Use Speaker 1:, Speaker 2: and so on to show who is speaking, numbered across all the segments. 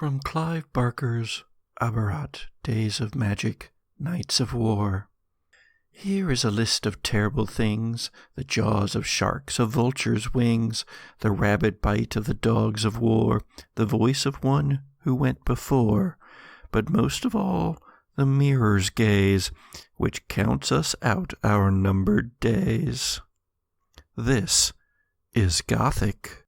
Speaker 1: From Clive Barker's Aberrat, Days of Magic, Nights of War. Here is a list of terrible things: the jaws of sharks, a vulture's wings, the rabid bite of the dogs of war, the voice of one who went before, but most of all, the mirror's gaze, which counts us out our numbered days. This is Gothic.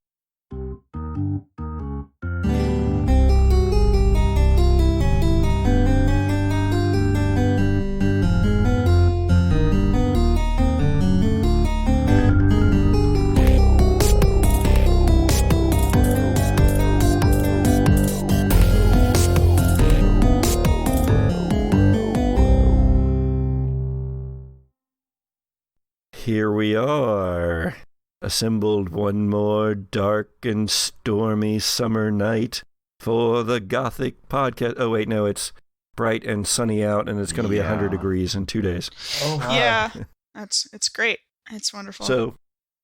Speaker 1: Here we are, assembled one more dark and stormy summer night for the Gothic Podcast. Oh, wait, no, it's bright and sunny out, and it's going to be 100 degrees in 2 days.
Speaker 2: Oh, my. Yeah, it's great. It's wonderful.
Speaker 1: So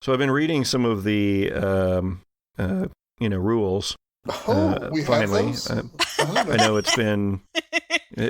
Speaker 1: I've been reading some of the, rules.
Speaker 3: We
Speaker 1: finally.
Speaker 3: Have those?
Speaker 1: I know it's been,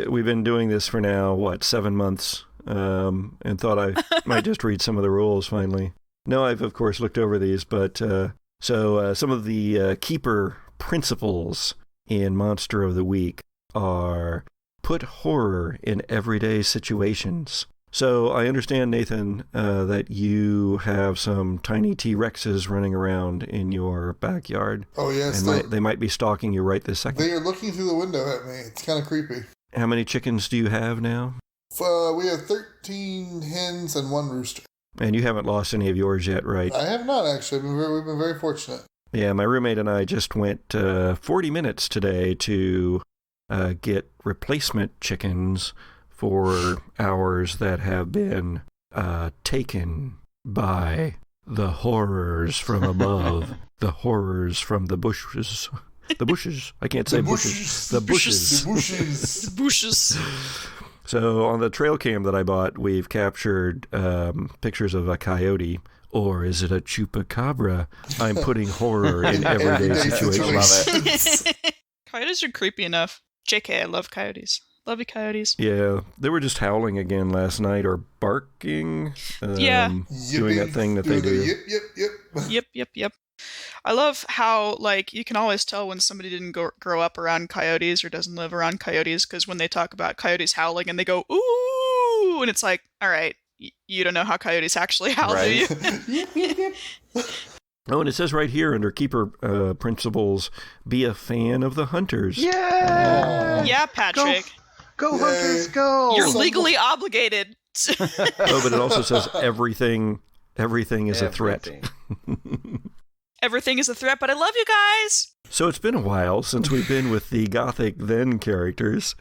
Speaker 1: we've been doing this for now, 7 months? And thought I might just read some of the rules finally. No, I've of course looked over these, but some of the keeper principles in Monster of the Week are put horror in everyday situations. So I understand, Nathan, that you have some tiny T-Rexes running around in your backyard.
Speaker 3: Oh, yes.
Speaker 1: And they might be stalking you right this second.
Speaker 3: They are looking through the window at me. It's kind of creepy.
Speaker 1: How many chickens do you have now?
Speaker 3: We have 13 hens and 1 rooster.
Speaker 1: And you haven't lost any of yours yet, right?
Speaker 3: I have not, actually. We've been very fortunate.
Speaker 1: Yeah, my roommate and I just went 40 minutes today to get replacement chickens for ours that have been taken by the horrors from above, the horrors from the bushes. The bushes. I can't say bushes. The bushes.
Speaker 3: The bushes.
Speaker 2: The bushes.
Speaker 1: So on the trail cam that I bought, we've captured pictures of a coyote, or is it a chupacabra? I'm putting horror in everyday situations.
Speaker 2: Coyotes are creepy enough. JK, I love coyotes. Love you, coyotes.
Speaker 1: Yeah, they were just howling again last night, or barking.
Speaker 2: Doing
Speaker 1: that thing that they do.
Speaker 2: Yep. I love how, you can always tell when somebody didn't grow up around coyotes or doesn't live around coyotes, because when they talk about coyotes howling and they go, ooh, and it's like, all right, you don't know how coyotes actually howl, right? Do you?
Speaker 1: Oh, and it says right here under keeper principles, be a fan of the hunters.
Speaker 2: Yeah! Yeah, Patrick.
Speaker 4: Go hunters, go!
Speaker 2: You're legally obligated.
Speaker 1: Oh, but it also says everything is a threat.
Speaker 2: Everything is a threat, but I love you guys!
Speaker 1: So it's been a while since we've been with the Gothic Then characters.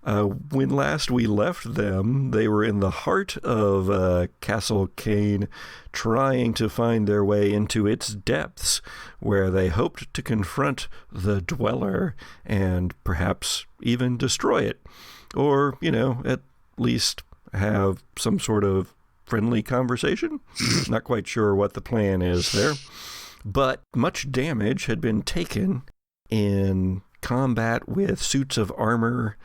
Speaker 1: When last we left them, they were in the heart of Castle Caine, trying to find their way into its depths, where they hoped to confront the Dweller and perhaps even destroy it. Or, at least have some sort of friendly conversation. Not quite sure what the plan is there. But much damage had been taken in combat with suits of armor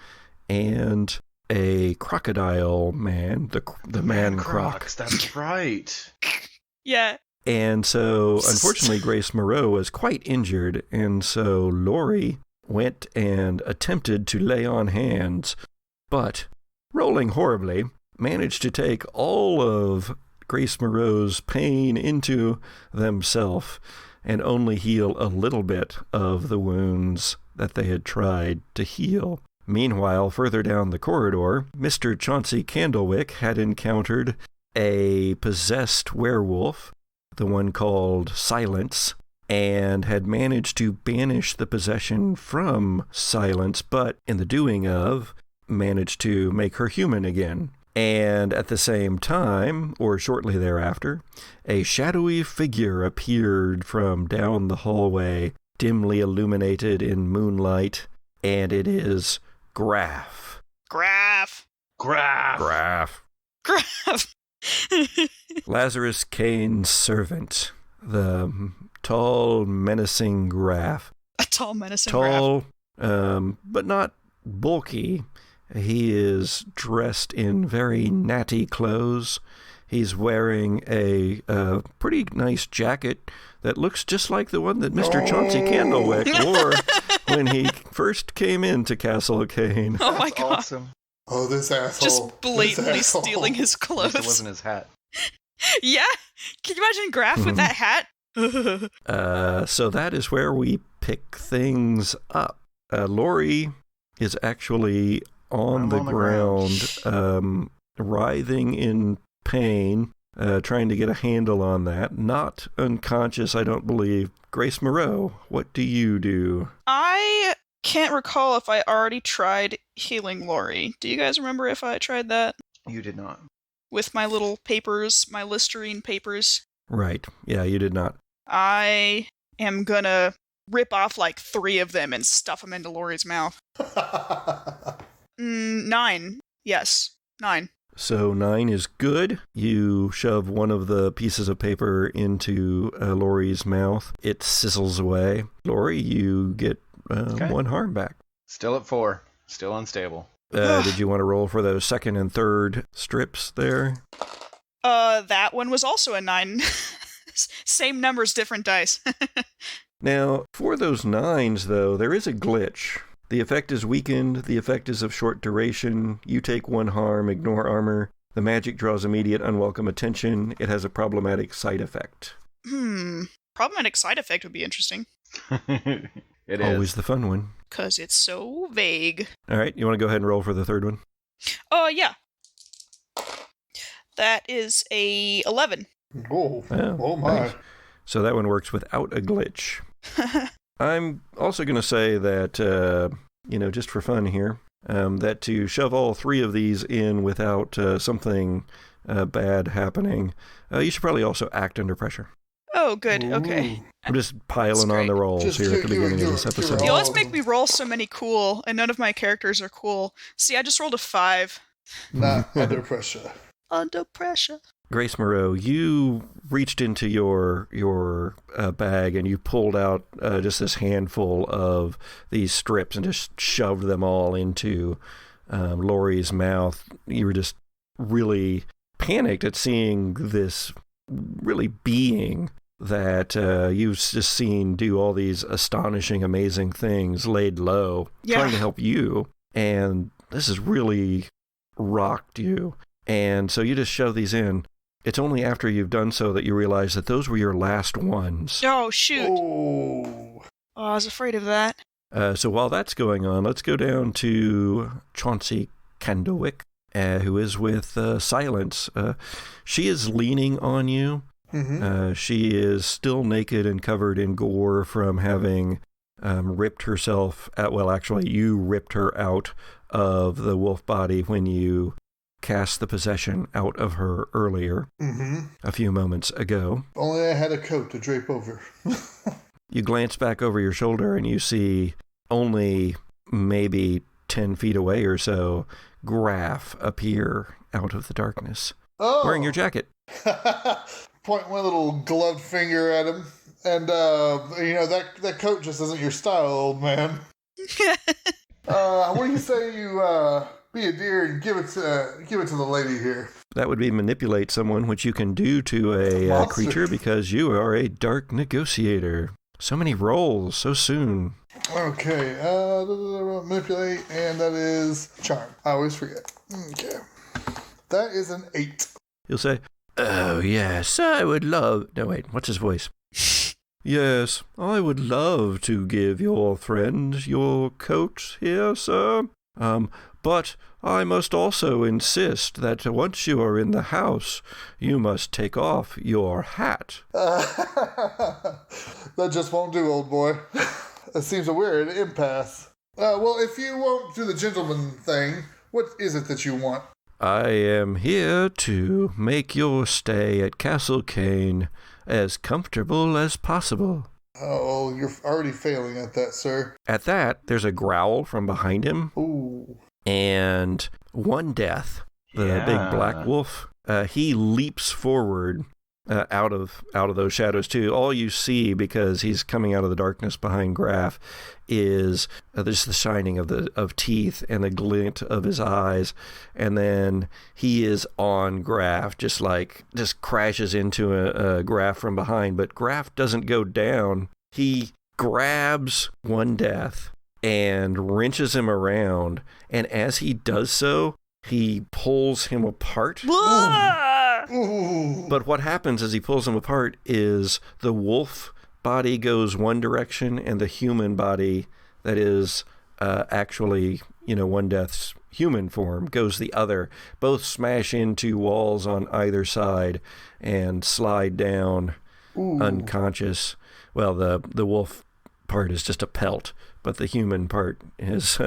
Speaker 1: and a crocodile man, the man croc.
Speaker 4: That's right.
Speaker 2: Yeah.
Speaker 1: And so, unfortunately, Grace Moreau was quite injured, and so Laurie went and attempted to lay on hands, but, rolling horribly, managed to take all of Grace Moreau's pain into themselves and only heal a little bit of the wounds that they had tried to heal. Meanwhile, further down the corridor, Mr. Chauncey Candlewick had encountered a possessed werewolf, the one called Silence, and had managed to banish the possession from Silence, but in the doing of, managed to make her human again. And at the same time, or shortly thereafter, a shadowy figure appeared from down the hallway, dimly illuminated in moonlight, and it is Graf. Lazarus Caine's servant, the tall, menacing Graf.
Speaker 2: A tall, menacing Graf.
Speaker 1: but not bulky. He is dressed in very natty clothes. He's wearing a pretty nice jacket that looks just like the one that Mr. Chauncey Candlewick wore when he first came into Castle Caine.
Speaker 2: Oh my god.
Speaker 4: Awesome.
Speaker 3: Oh, this asshole.
Speaker 2: Just blatantly stealing his
Speaker 4: At least
Speaker 2: clothes.
Speaker 4: it wasn't his hat.
Speaker 2: Yeah? Can you imagine Graf with that hat?
Speaker 1: So that is where we pick things up. Lori is actually on the ground, writhing in pain, trying to get a handle on that. Not unconscious, I don't believe. Grace Moreau, what do you do?
Speaker 2: I can't recall if I already tried healing Lori. Do you guys remember if I tried that?
Speaker 4: You did not.
Speaker 2: With my little papers, my Listerine papers?
Speaker 1: Right. Yeah, you did not.
Speaker 2: I am gonna rip off like 3 of them and stuff them into Lori's mouth. 9. Yes, 9.
Speaker 1: So 9 is good. You shove one of the pieces of paper into Lori's mouth. It sizzles away. Lori, you get 1 harm back.
Speaker 4: Still at 4. Still unstable.
Speaker 1: Did you want to roll for those second and third strips there?
Speaker 2: That one was also a 9. Same numbers, different dice.
Speaker 1: Now, for those 9s, though, there is a glitch. The effect is weakened. The effect is of short duration. You take 1 harm, ignore armor. The magic draws immediate unwelcome attention. It has a problematic side effect.
Speaker 2: Problematic side effect would be interesting.
Speaker 4: It
Speaker 1: Always
Speaker 4: is.
Speaker 1: the fun one.
Speaker 2: Because it's so vague.
Speaker 1: All right, you want to go ahead and roll for the third one?
Speaker 2: Oh, yeah. That is a 11.
Speaker 3: Oh,
Speaker 1: Oh,
Speaker 3: oh my.
Speaker 1: nice. So that one works without a glitch. I'm also going to say that, just for fun here, that to shove all 3 of these in without something bad happening, you should probably also act under pressure.
Speaker 2: Oh, good. Okay.
Speaker 3: Ooh.
Speaker 1: I'm just piling on
Speaker 2: great.
Speaker 1: the rolls
Speaker 3: Just
Speaker 1: here at the beginning of this
Speaker 3: you're
Speaker 1: episode.
Speaker 2: You
Speaker 3: all-
Speaker 2: always make me roll so many cool, and none of my characters are cool. See, I just rolled a 5.
Speaker 3: Not under pressure.
Speaker 2: Under pressure.
Speaker 1: Grace Moreau, you reached into your bag and you pulled out just this handful of these strips and just shoved them all into Lori's mouth. You were just really panicked at seeing this really being that you've just seen do all these astonishing, amazing things laid low, trying to help you. And this has really rocked you. And so you just shove these in. It's only after you've done so that you realize that those were your last ones.
Speaker 2: Oh, shoot.
Speaker 3: Oh.
Speaker 2: Oh, I was afraid of that.
Speaker 1: So while that's going on, let's go down to Chauncey Candlewick, who is with Silence. She is leaning on you.
Speaker 3: Mm-hmm.
Speaker 1: She is still naked and covered in gore from having ripped herself out. Well, actually, you ripped her out of the wolf body when you cast the possession out of her earlier, a few moments ago.
Speaker 3: Only I had a coat to drape over.
Speaker 1: You glance back over your shoulder and you see only maybe 10 feet away or so, Graf appear out of the darkness, wearing your jacket.
Speaker 3: Point one little gloved finger at him. And, that coat just isn't your style, old man. What do you say you be a dear and give it to the lady here?
Speaker 1: That would be manipulate someone, which you can do to a
Speaker 3: Monster.
Speaker 1: creature because you are a dark negotiator. So many rolls so soon.
Speaker 3: Okay, manipulate, and that is charm. I always forget. Okay. That is an 8.
Speaker 1: He'll say, "Oh, yes, I would love..." No, wait, what's his voice? "Yes, I would love to give your friend your coat here, sir. But I must also insist that once you are in the house, you must take off your hat."
Speaker 3: That just won't do, old boy. That seems a weird impasse. Well, if you won't do the gentleman thing, what is it that you want?
Speaker 1: "I am here to make your stay at Castle Caine as comfortable as possible."
Speaker 3: Oh, you're already failing at that, sir.
Speaker 1: At that, there's a growl from behind him,
Speaker 3: Ooh.
Speaker 1: and One Death, the big black wolf, he leaps forward out of those shadows too. All you see, because he's coming out of the darkness behind Graf, is just the shining of teeth and the glint of his eyes, and then he is on Graf, just crashes into a Graf from behind. But Graf doesn't go down. He grabs One Death and wrenches him around, and as he does so, he pulls him apart.
Speaker 3: Ooh.
Speaker 1: But what happens as he pulls him apart is the wolf body goes one direction, and the human body that is actually, One Death's human form goes the other. Both smash into walls on either side and slide down unconscious. Well, the wolf part is just a pelt, but the human part is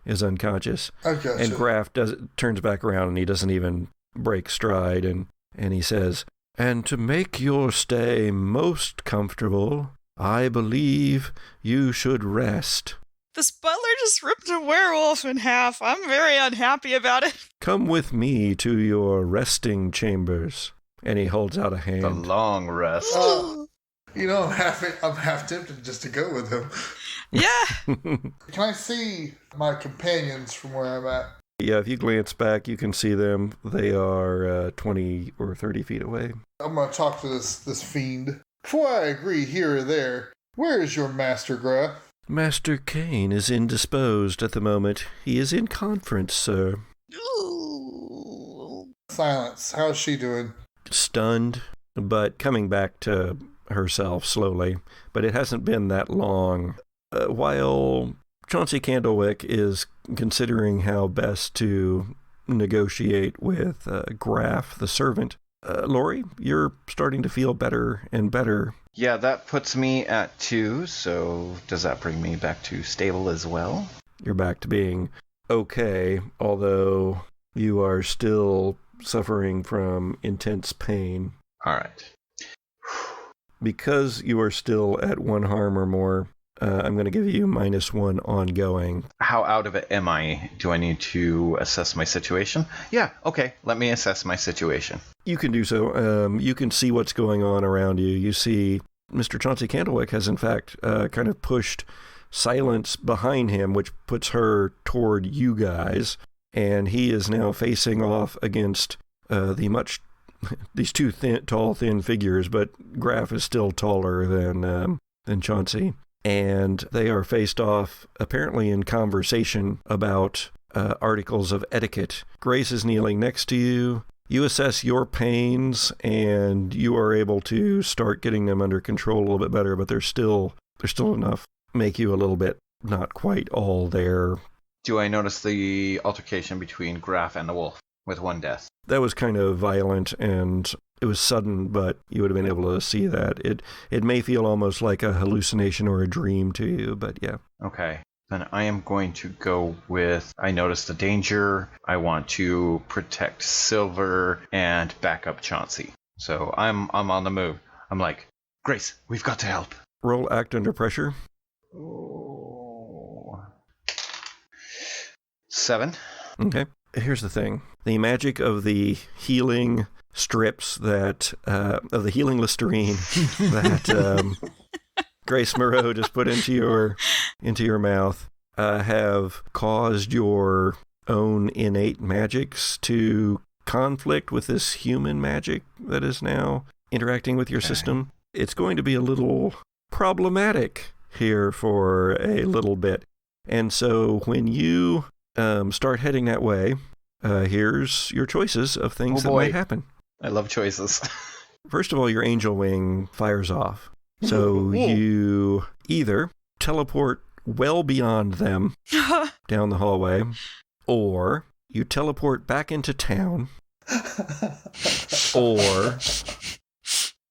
Speaker 1: unconscious.
Speaker 3: Okay.
Speaker 1: And Graf turns back around, and he doesn't even break stride, and he says, "And to make your stay most comfortable, I believe you should rest."
Speaker 2: This butler just ripped a werewolf in half. I'm very unhappy about it.
Speaker 1: "Come with me to your resting chambers." And he holds out a hand.
Speaker 4: The long rest.
Speaker 3: I'm half tempted just to go with him.
Speaker 2: Yeah.
Speaker 3: Can I see my companions from where I'm at?
Speaker 1: Yeah, if you glance back, you can see them. They are 20 or 30 feet away.
Speaker 3: I'm going to talk to this fiend. Before I agree here or there, where is your master, Graf?
Speaker 1: Master Caine is indisposed at the moment. He is in conference, sir.
Speaker 3: Silence. How's she doing?
Speaker 1: Stunned, but coming back to herself slowly. But it hasn't been that long. While Chauncey Candlewick is considering how best to negotiate with Graf, the servant, Lori, you're starting to feel better and better.
Speaker 4: Yeah, that puts me at 2, so does that bring me back to stable as well?
Speaker 1: You're back to being okay, although you are still suffering from intense pain.
Speaker 4: All right.
Speaker 1: Because you are still at 1 harm or more, I'm going to give you -1 ongoing.
Speaker 4: How out of it am I? Do I need to assess my situation? Yeah, okay. Let me assess my situation.
Speaker 1: You can do so. You can see what's going on around you. You see Mr. Chauncey Candlewick has, in fact, kind of pushed Silence behind him, which puts her toward you guys. And he is now facing off against these two tall, thin figures, but Graf is still taller than Chauncey. And they are faced off, apparently in conversation about articles of etiquette. Grace is kneeling next to you. You assess your pains, and you are able to start getting them under control a little bit better, but they're still enough to make you a little bit not quite all there.
Speaker 4: Do I notice the altercation between Graf and the wolf with One Death?
Speaker 1: That was kind of violent, and it was sudden, but you would have been able to see that. It may feel almost like a hallucination or a dream to you, but yeah.
Speaker 4: Okay. Then I am going to go with, I notice the danger. I want to protect Silver and back up Chauncey. So I'm on the move. I'm like, Grace, we've got to help.
Speaker 1: Roll act under pressure.
Speaker 4: Oh. 7.
Speaker 1: Okay. Here's the thing. The magic of the healing strips of the healing Listerine that Grace Moreau just put into your mouth have caused your own innate magics to conflict with this human magic that is now interacting with your system. It's going to be a little problematic here for a little bit. And so when you start heading that way, here's your choices of things that might happen.
Speaker 4: I love choices.
Speaker 1: First of all, your angel wing fires off. So you either teleport well beyond them down the hallway, or you teleport back into town, or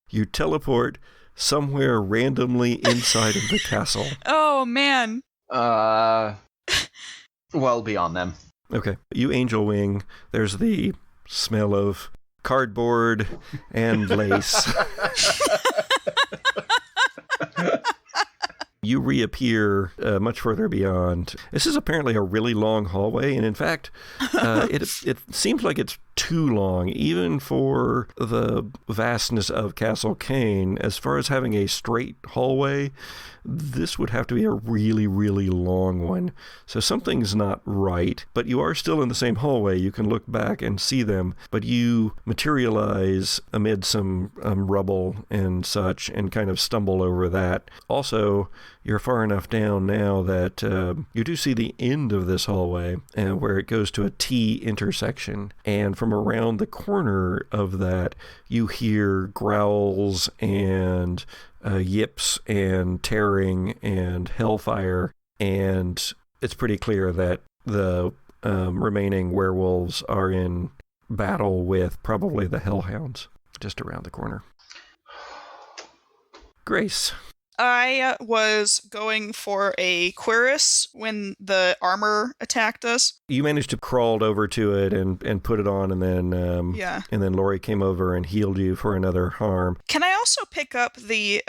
Speaker 1: you teleport somewhere randomly inside of the castle.
Speaker 2: Oh, man.
Speaker 4: Well beyond them.
Speaker 1: Okay. You angel wing. There's the smell of cardboard and lace. You reappear much further beyond. This is apparently a really long hallway, and in fact, it seems like it's too long, even for the vastness of Castle Caine. As far as having a straight hallway, this would have to be a really, really long one. So something's not right, but you are still in the same hallway. You can look back and see them, but you materialize amid some rubble and such and kind of stumble over that. Also, you're far enough down now that you do see the end of this hallway where it goes to a T intersection. And from around the corner of that, you hear growls and yips and tearing and hellfire. And it's pretty clear that the remaining werewolves are in battle with probably the hellhounds just around the corner. Grace.
Speaker 2: I was going for a cuirass when the armor attacked us.
Speaker 1: You managed to crawl over to it and put it on, and then and then Lori came over and healed you for another harm.
Speaker 2: Can I also pick up the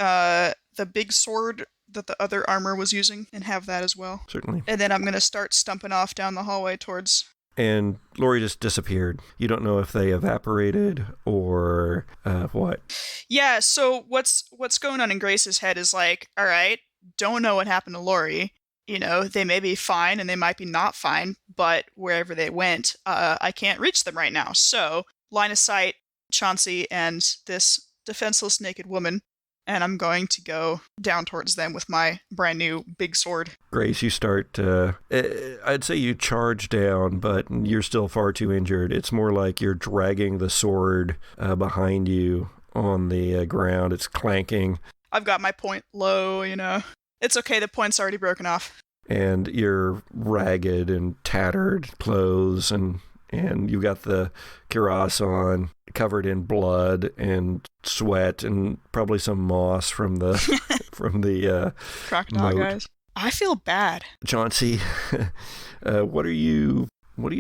Speaker 2: big sword that the other armor was using and have that as well?
Speaker 1: Certainly.
Speaker 2: And then I'm going to start stumping off down the hallway towards...
Speaker 1: And Lori just disappeared. You don't know if they evaporated or what.
Speaker 2: Yeah, so what's going on in Grace's head is like, all right, don't know what happened to Lori. You know, they may be fine and they might be not fine, but wherever they went, I can't reach them right now. So, line of sight, Chauncey and this defenseless naked woman, and I'm going to go down towards them with my brand new big sword.
Speaker 1: Grace, you start, I'd say you charge down, but you're still far too injured. It's more like you're dragging the sword behind you on the ground. It's clanking.
Speaker 2: I've got my point low, you know. It's okay, the point's already broken off.
Speaker 1: And you're ragged and tattered clothes, and you got the cuirass on, covered in blood and sweat and probably some moss from the from the
Speaker 2: crocodile
Speaker 1: moat.
Speaker 2: Guys. I feel bad.
Speaker 1: Chauncey, what are you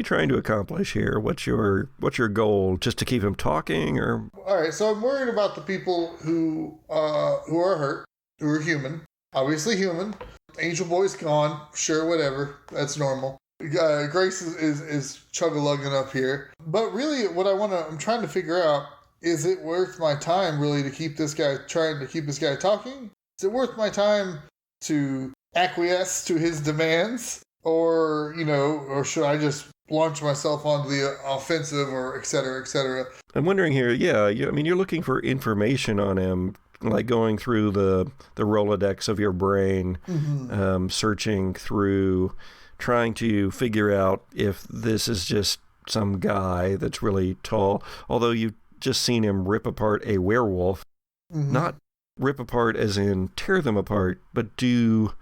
Speaker 1: trying to accomplish here? What's your goal? Just to keep him talking, or?
Speaker 3: All right, so I'm worried about the people who are hurt, who are human, obviously human. Angel Boy's gone, sure, whatever, that's normal. Grace is chug-a-lugging up here. But really, what I'm trying to figure out, is it worth my time, really, to keep this guy talking? Is it worth my time to acquiesce to his demands? Or should I just launch myself onto the offensive, or et cetera, et cetera?
Speaker 1: I'm wondering here, you're looking for information on him, like going through the Rolodex of your brain, searching through, trying to figure out if this is just some guy that's really tall, although you've just seen him rip apart a werewolf. Not rip apart as in tear them apart, but do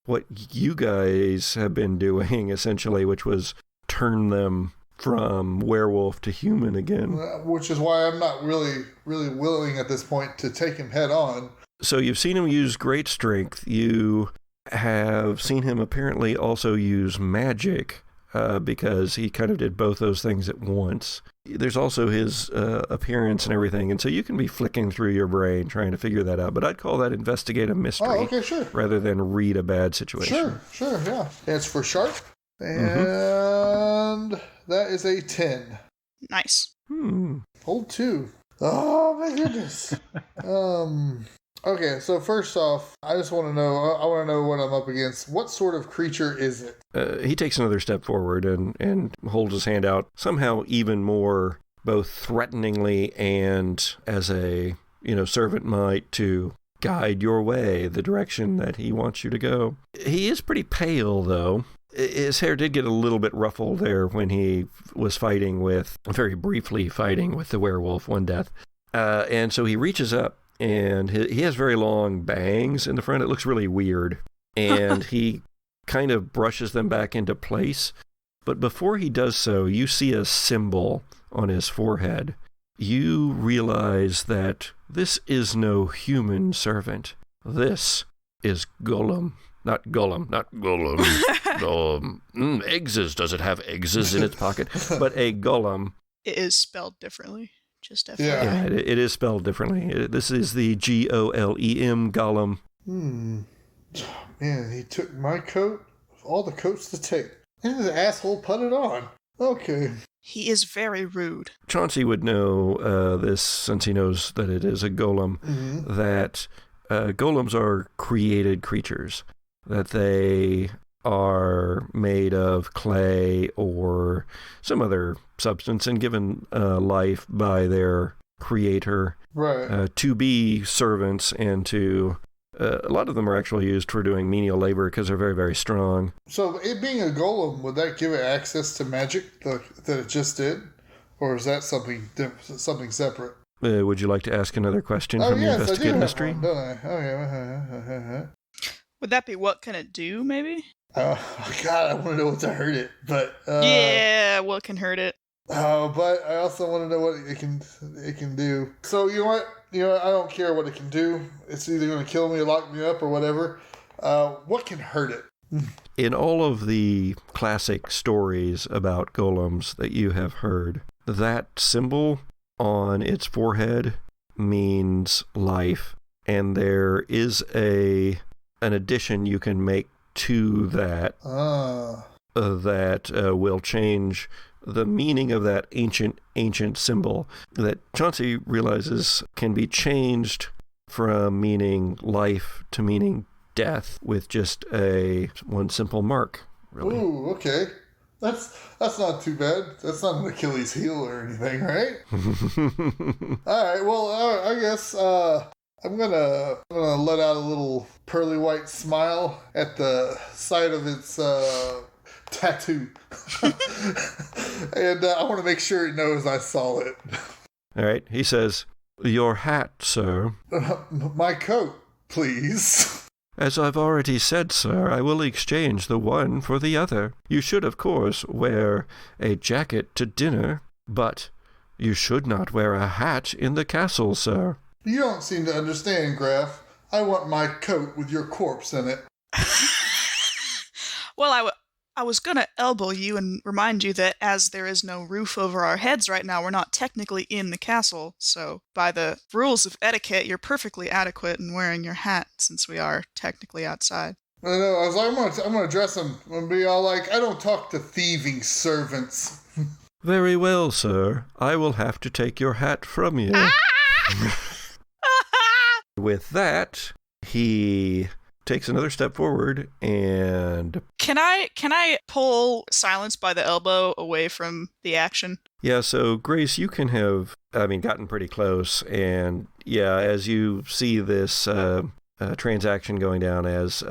Speaker 1: what you guys have been doing, essentially, which was turn them from werewolf to human again.
Speaker 3: Which is why I'm not really, really willing at this point to take him head on.
Speaker 1: So you've seen him use great strength. You have seen him apparently also use magic, because he kind of did both those things at once. There's also his appearance and everything, and so you can be flicking through your brain trying to figure that out. But I'd call that investigate a mystery,
Speaker 3: okay, sure,
Speaker 1: rather than read a bad situation.
Speaker 3: Sure, yeah. It's for sharp, and that is a 10.
Speaker 2: Nice.
Speaker 3: Hold 2. Oh my goodness. Okay, so first off, I want to know what I'm up against. What sort of creature is it?
Speaker 1: He takes another step forward and holds his hand out, somehow even more, both threateningly and as a, servant might, to guide your way, the direction that he wants you to go. He is pretty pale, though. His hair did get a little bit ruffled there when he was very briefly fighting with the werewolf, one death. And so he reaches up, and he has very long bangs in the front. It looks really weird. And he kind of brushes them back into place. But before he does so, you see a symbol on his forehead. You realize that this is no human servant. This is Golem. Not Gollum. Eggs. Does it eggs in its pocket? But a Golem.
Speaker 2: It is spelled differently. Just FYI.
Speaker 1: Yeah, it is spelled differently. This is the Golem, Gollum.
Speaker 3: Man, he took my coat, all the coats to take. And the asshole put it on. Okay.
Speaker 2: He is very rude.
Speaker 1: Chauncey would know this since he knows that it is a golem, that golems are created creatures, that they are made of clay or some other substance and given life by their creator to be servants and to... a lot of them are actually used for doing menial labor because they're very, very strong.
Speaker 3: So it being a golem, would that give it access to magic that it just did? Or is that something separate?
Speaker 1: Would you like to ask another question from your investigate mystery?
Speaker 3: One, don't I? Okay.
Speaker 2: Would that be what can it do, maybe?
Speaker 3: God, I want to know what to hurt it, but
Speaker 2: yeah, what can hurt it?
Speaker 3: But I also want to know what it can do. So you know what? I don't care what it can do. It's either going to kill me or lock me up or whatever. What can hurt it?
Speaker 1: In all of the classic stories about golems that you have heard, that symbol on its forehead means life, and there is an addition you can make to that that will change the meaning of that ancient symbol that Chauncey realizes can be changed from meaning life to meaning death with just one simple mark, really.
Speaker 3: Ooh, okay. That's not too bad. That's not an Achilles heel or anything, right? All right. Well, I guess I'm gonna let out a little pearly white smile at the sight of its tattoo, and I want to make sure it knows I saw it.
Speaker 1: All right. He says, "Your hat, sir."
Speaker 3: My coat, please.
Speaker 1: As I've already said, sir, I will exchange the one for the other. You should, of course, wear a jacket to dinner, but you should not wear a hat in the castle, sir.
Speaker 3: You don't seem to understand, Graf. I want my coat with your corpse in it.
Speaker 2: Well, I was gonna elbow you and remind you that as there is no roof over our heads right now, we're not technically in the castle, so by the rules of etiquette, you're perfectly adequate in wearing your hat, since we are technically outside.
Speaker 3: I know, I was like, I'm gonna dress him and be all like, I don't talk to thieving servants.
Speaker 1: Very well, sir. I will have to take your hat from you. With that, he takes another step forward and...
Speaker 2: Can I pull Silence by the elbow away from the action?
Speaker 1: Yeah, so Grace, you can have, gotten pretty close, and yeah, as you see this transaction going down as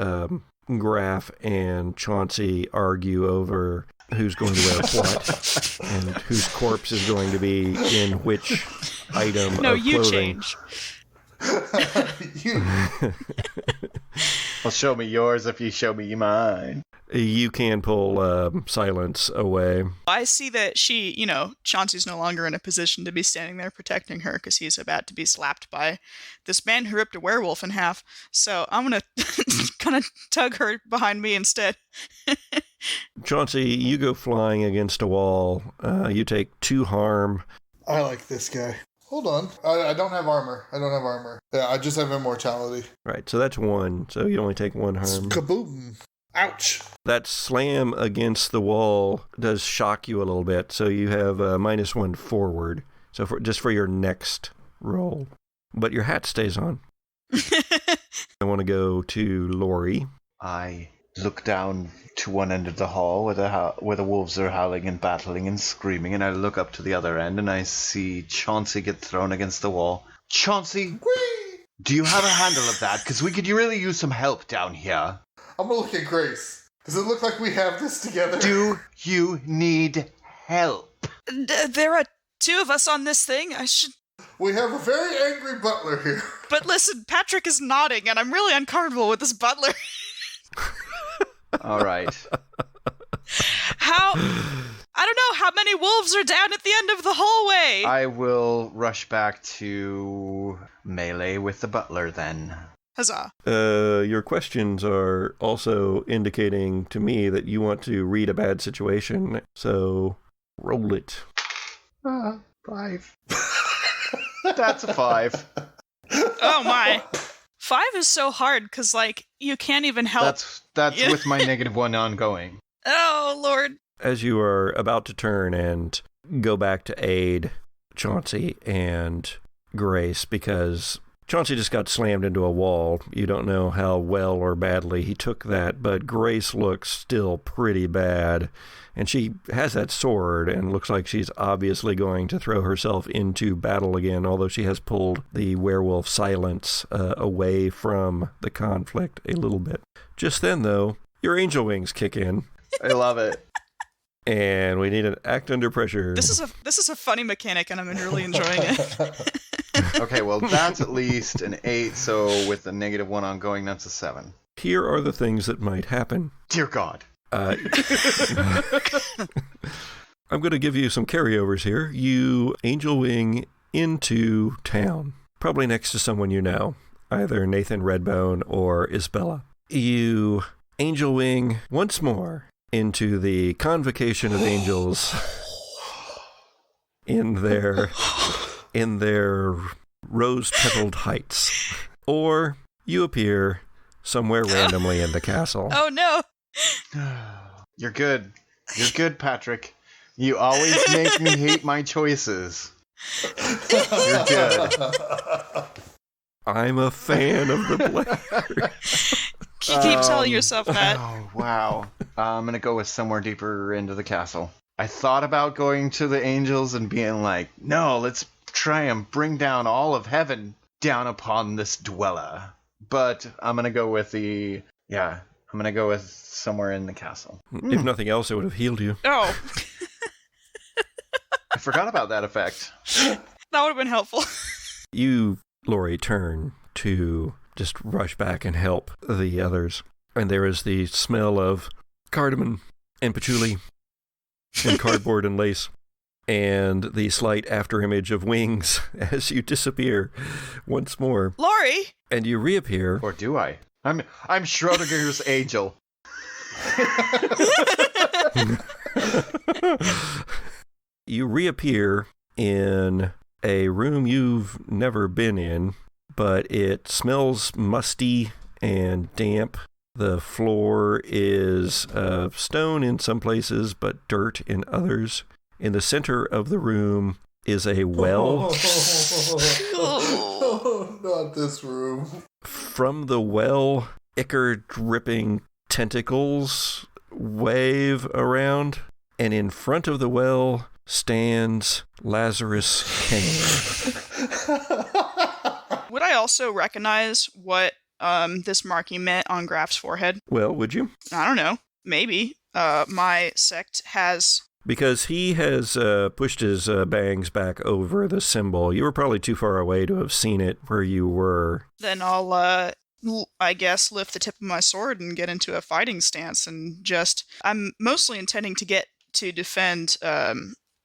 Speaker 1: Graf and Chauncey argue over who's going to wear what and whose corpse is going to be in which item of clothing.
Speaker 2: No, you change.
Speaker 4: Well, show me yours if you show me mine.
Speaker 1: You can pull Silence away. I
Speaker 2: see that Chauncey's no longer in a position to be standing there protecting her because he's about to be slapped by this man who ripped a werewolf in half. So I'm going to kind of tug her behind me instead.
Speaker 1: Chauncey, you go flying against a wall. You take 2 harm.
Speaker 3: I like this guy. Hold on. I don't have armor. Yeah, I just have immortality.
Speaker 1: Right, so that's 1. So you only take 1 harm.
Speaker 3: Kaboom. Ouch.
Speaker 1: That slam against the wall does shock you a little bit, so you have -1 forward. So just for your next roll. But your hat stays on. I want to go to Lori.
Speaker 4: I look down to one end of the hall where the wolves are howling and battling and screaming, and I look up to the other end and I see Chauncey get thrown against the wall. Chauncey,
Speaker 3: Whee!
Speaker 4: Do you have a handle of that? Because we could really use some help down here.
Speaker 3: I'm gonna look at Grace. Does it look like we have this together?
Speaker 4: Do you need help?
Speaker 2: There are 2 of us on this thing.
Speaker 3: We have a very angry butler here.
Speaker 2: But listen, Patrick is nodding, and I'm really uncomfortable with this butler.
Speaker 4: All right.
Speaker 2: I don't know how many wolves are down at the end of the hallway.
Speaker 4: I will rush back to melee with the butler then.
Speaker 2: Huzzah.
Speaker 1: Your questions are also indicating to me that you want to read a bad situation, so roll it.
Speaker 4: 5. That's a 5.
Speaker 2: Oh my. 5 is so hard because, you can't even help.
Speaker 4: That's with my -1 ongoing.
Speaker 2: Oh, Lord.
Speaker 1: As you are about to turn and go back to aid Chauncey and Grace because Chauncey just got slammed into a wall. You don't know how well or badly he took that, but Grace looks still pretty bad. And she has that sword and looks like she's obviously going to throw herself into battle again, although she has pulled the werewolf Silence away from the conflict a little bit. Just then, though, your angel wings kick in.
Speaker 4: I love it.
Speaker 1: And we need an act under pressure.
Speaker 2: This is a funny mechanic, and I'm really enjoying it.
Speaker 4: Okay, well, that's at least an 8, so with the -1 ongoing, that's a 7.
Speaker 1: Here are the things that might happen.
Speaker 4: Dear God.
Speaker 1: I'm going to give you some carryovers here. You angel wing into town, probably next to someone you know, either Nathan Redbone or Isabella. You angel wing once more into the convocation of angels in their rose-petaled heights. Or you appear somewhere randomly in the castle.
Speaker 2: Oh, no.
Speaker 4: You're good. You're good, Patrick. You always make me hate my choices. You're good.
Speaker 1: I'm a fan of the player.
Speaker 2: Keep telling yourself that.
Speaker 4: Oh, wow. I'm going to go with somewhere deeper into the castle. I thought about going to the angels and being like, no, let's try and bring down all of heaven down upon this dweller. But I'm going to go with I'm going to go with somewhere in the castle.
Speaker 1: If nothing else, it would have healed you.
Speaker 2: Oh.
Speaker 4: I forgot about that effect.
Speaker 2: That would have been helpful.
Speaker 1: You, Lori, turn to just rush back and help the others. And there is the smell of cardamom and patchouli and cardboard and lace. And the slight afterimage of wings as you disappear once more.
Speaker 2: Lori!
Speaker 1: And you reappear.
Speaker 4: Or do I? I'm Schrodinger's angel.
Speaker 1: You reappear in a room you've never been in, but it smells musty and damp. The floor is stone in some places, but dirt in others. In the center of the room is a well.
Speaker 3: Oh, not this room.
Speaker 1: From the well, ichor-dripping tentacles wave around, and in front of the well stands Lazarus Caine.
Speaker 2: Would I also recognize what this marking meant on Graf's forehead?
Speaker 1: Well, would you?
Speaker 2: I don't know. Maybe. My sect has...
Speaker 1: Because he has pushed his bangs back over the symbol. You were probably too far away to have seen it where you were.
Speaker 2: Then I'll, I guess, lift the tip of my sword and get into a fighting stance and just... I'm mostly intending to get to defend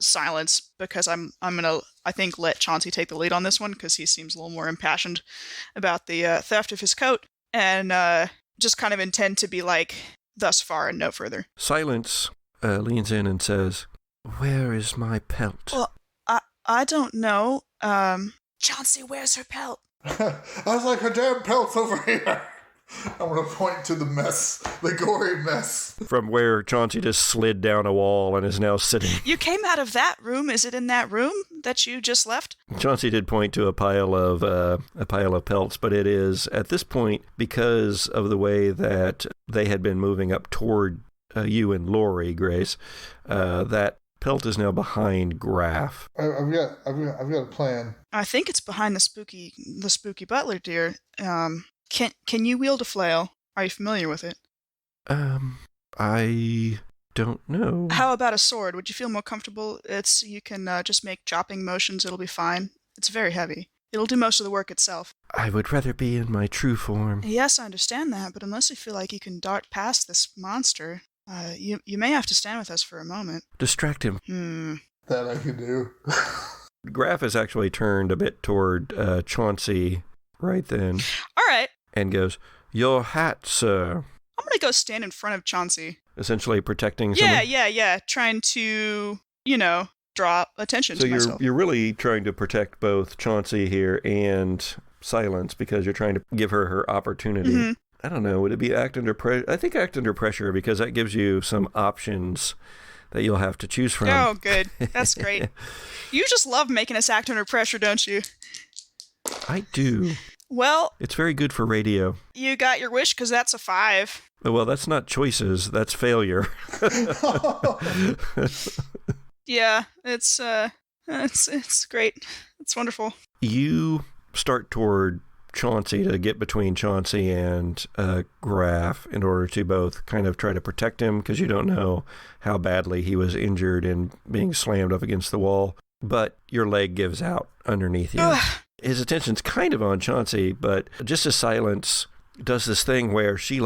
Speaker 2: Silence because I'm gonna, I think, let Chauncey take the lead on this one because he seems a little more impassioned about the theft of his coat and just kind of intend to be like, thus far and no further.
Speaker 1: Silence leans in and says, "Where is my pelt?"
Speaker 2: Well, I don't know. Chauncey, where's her pelt?
Speaker 3: I was like, her damn pelt's over here. I'm going to point to the mess, the gory mess.
Speaker 1: From where Chauncey just slid down a wall and is now sitting.
Speaker 2: You came out of that room. Is it in that room that you just left?
Speaker 1: Chauncey did point to a pile of pelts, but it is, at this point, because of the way that they had been moving up toward you and Lori, Grace, that pelt is now behind Graf.
Speaker 3: I've got a plan.
Speaker 2: I think it's behind the spooky butler, dear. Can you wield a flail? Are you familiar with it?
Speaker 1: I don't know.
Speaker 2: How about a sword? Would you feel more comfortable? You can just make chopping motions. It'll be fine. It's very heavy. It'll do most of the work itself.
Speaker 1: I would rather be in my true form.
Speaker 2: Yes, I understand that, but unless you feel like you can dart past this monster, you may have to stand with us for a moment.
Speaker 1: Distract him.
Speaker 3: That I can do.
Speaker 1: Graf has actually turned a bit toward Chauncey right then.
Speaker 2: All right.
Speaker 1: And goes, "Your hat, sir."
Speaker 2: I'm going to go stand in front of Chauncey.
Speaker 1: Essentially protecting someone?
Speaker 2: Yeah. Trying to, draw attention to myself.
Speaker 1: So you're really trying to protect both Chauncey here and Silence because you're trying to give her opportunity. Mm-hmm. I don't know. Would it be act under pressure? I think act under pressure because that gives you some options that you'll have to choose from.
Speaker 2: Oh, good. That's great. You just love making us act under pressure, don't you?
Speaker 1: I do.
Speaker 2: Well,
Speaker 1: it's very good for radio.
Speaker 2: You got your wish because that's a 5.
Speaker 1: Well, that's not choices. That's failure.
Speaker 2: Yeah, it's great. It's wonderful.
Speaker 1: You start toward Chauncey to get between Chauncey and Graf in order to both kind of try to protect him because you don't know how badly he was injured in being slammed up against the wall. But your leg gives out underneath you. Ugh. His attention's kind of on Chauncey, but just as Silence does this thing where she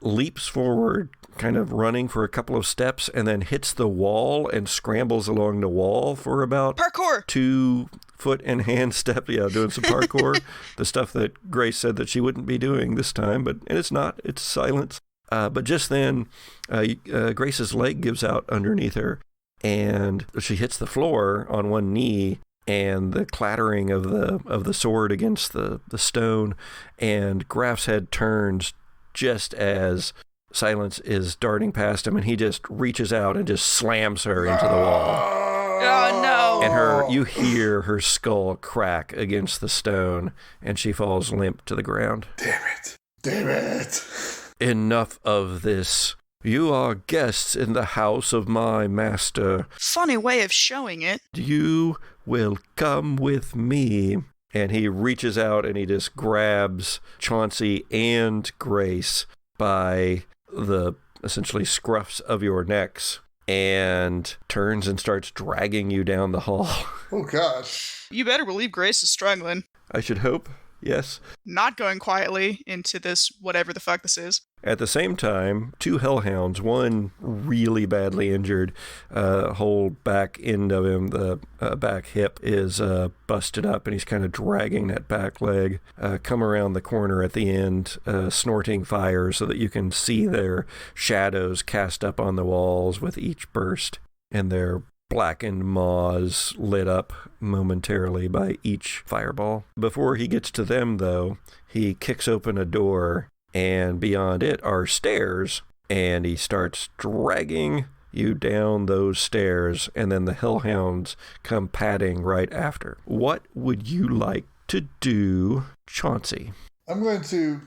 Speaker 1: leaps forward, kind of running for a couple of steps, and then hits the wall and scrambles along the wall for about
Speaker 2: parkour
Speaker 1: 2 foot and hand step. Yeah, doing some parkour. The stuff that Grace said that she wouldn't be doing this time, and it's not. It's Silence. But just then, Grace's leg gives out underneath her, and she hits the floor on one knee, and the clattering of the sword against the stone, and Graf's head turns just as Silence is darting past him, and he just reaches out and just slams her into the wall.
Speaker 2: Oh no!
Speaker 1: And you hear her skull crack against the stone, and she falls limp to the ground.
Speaker 3: Damn it!
Speaker 1: Enough of this. You are guests in the house of my master.
Speaker 2: Funny way of showing it.
Speaker 1: You will come with me. And he reaches out and he just grabs Chauncey and Grace by the essentially scruffs of your necks and turns and starts dragging you down the hall.
Speaker 3: Oh, gosh.
Speaker 2: You better believe Grace is struggling.
Speaker 1: I should hope, yes.
Speaker 2: Not going quietly into this whatever the fuck this is.
Speaker 1: At the same time, 2 hellhounds, one really badly injured, whole back end of him, the back hip is busted up, and he's kind of dragging that back leg, come around the corner at the end, snorting fire so that you can see their shadows cast up on the walls with each burst, and their blackened maws lit up momentarily by each fireball. Before he gets to them, though, he kicks open a door, and beyond it are stairs, and he starts dragging you down those stairs, and then the hellhounds come padding right after. What would you like to do, Chauncey?
Speaker 3: I'm going to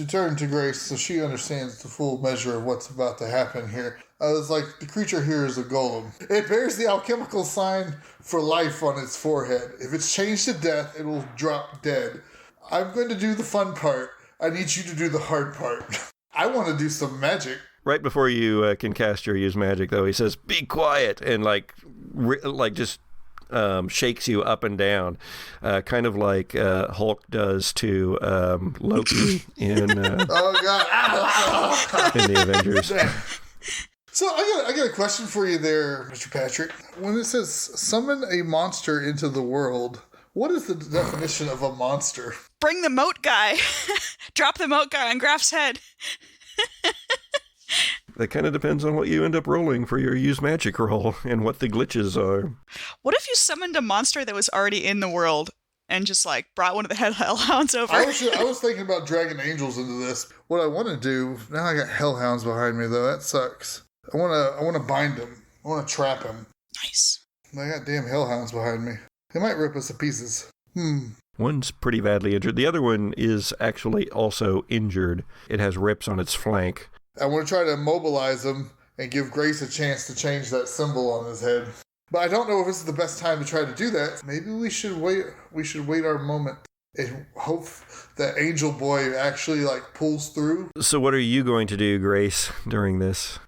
Speaker 3: turn to Grace so she understands the full measure of what's about to happen here. I was like, the creature here is a golem. It bears the alchemical sign for life on its forehead. If it's changed to death, it will drop dead. I'm going to do the fun part. I need you to do the hard part. I want to do some magic.
Speaker 1: Right before you can cast your use magic, though, he says, "Be quiet," and just shakes you up and down, kind of like Hulk does to Loki in
Speaker 3: oh God!
Speaker 1: in the Avengers.
Speaker 3: So I got a question for you there, Mr. Patrick. When it says summon a monster into the world, what is the definition of a monster?
Speaker 2: Bring the moat guy. Drop the moat guy on Graf's head.
Speaker 1: That kind of depends on what you end up rolling for your use magic roll and what the glitches are.
Speaker 2: What if you summoned a monster that was already in the world and just brought one of the hellhounds over?
Speaker 3: I was thinking about dragging angels into this. What I want to do, now I got hellhounds behind me though, that sucks. I want to bind him. I want to trap him.
Speaker 2: Nice.
Speaker 3: I got damn hellhounds behind me. They might rip us to pieces.
Speaker 1: One's pretty badly injured. The other one is actually also injured. It has rips on its flank.
Speaker 3: I want to try to immobilize him and give Grace a chance to change that symbol on his head. But I don't know if this is the best time to try to do that. Maybe we should wait. We should wait our moment and hope that Angel Boy actually pulls through.
Speaker 1: So what are you going to do, Grace, during this?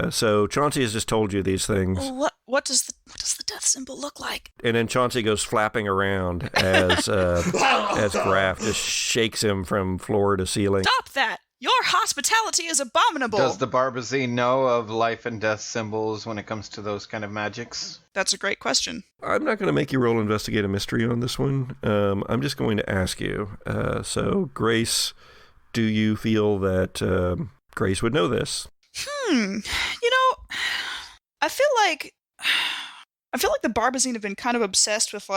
Speaker 1: So Chauncey has just told you these things.
Speaker 2: What does the death symbol look like?
Speaker 1: And then Chauncey goes flapping around as Graf just shakes him from floor to ceiling.
Speaker 2: Stop that! Your hospitality is abominable!
Speaker 4: Does the Barbazine know of life and death symbols when it comes to those kind of magics?
Speaker 2: That's a great question.
Speaker 1: I'm not going to make you roll investigate a mystery on this one. I'm just going to ask you. So, Grace, do you feel that Grace would know this?
Speaker 2: I feel like the Barbazine have been kind of obsessed with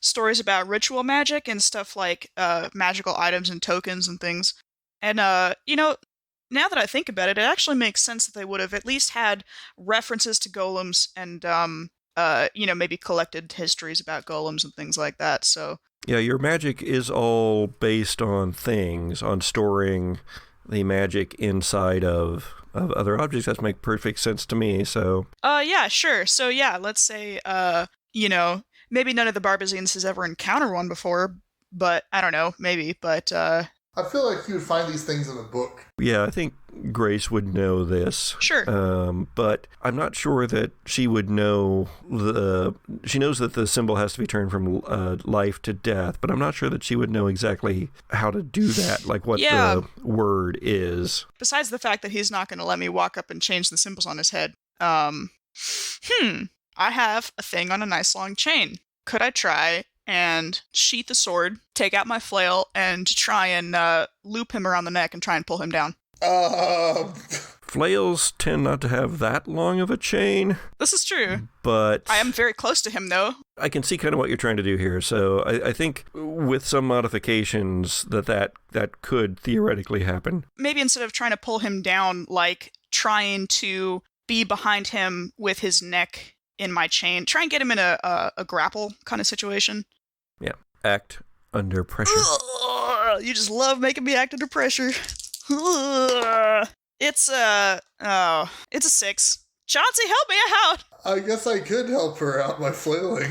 Speaker 2: stories about ritual magic and stuff like magical items and tokens and things. And now that I think about it, it actually makes sense that they would have at least had references to golems and, maybe collected histories about golems and things like that. So
Speaker 1: yeah, your magic is all based on things, on storing the magic inside of other objects. That makes perfect sense to me. So
Speaker 2: yeah, sure. So yeah, let's say maybe none of the Barbazines has ever encountered one before, but I don't know, maybe. But
Speaker 3: I feel like you would find these things in a book.
Speaker 1: yeah, I think Grace would know this.
Speaker 2: Sure.
Speaker 1: But I'm not sure that she would know she knows that the symbol has to be turned from life to death, but I'm not sure that she would know exactly how to do that, like what the word is.
Speaker 2: Besides the fact that he's not going to let me walk up and change the symbols on his head. I have a thing on a nice long chain. Could I try and sheath the sword, take out my flail, and try and loop him around the neck and try and pull him down?
Speaker 1: Flails tend not to have that long of a chain.
Speaker 2: This is true.
Speaker 1: But
Speaker 2: I am very close to him, though.
Speaker 1: I can see kind of what you're trying to do here. So I think with some modifications that could theoretically happen.
Speaker 2: Maybe instead of trying to pull him down, like trying to be behind him with his neck in my chain, try and get him in a grapple kind of situation.
Speaker 1: Yeah. Act under pressure.
Speaker 2: You just love making me act under pressure. It's a 6. Chauncey, help me out!
Speaker 3: I guess I could help her out by flailing.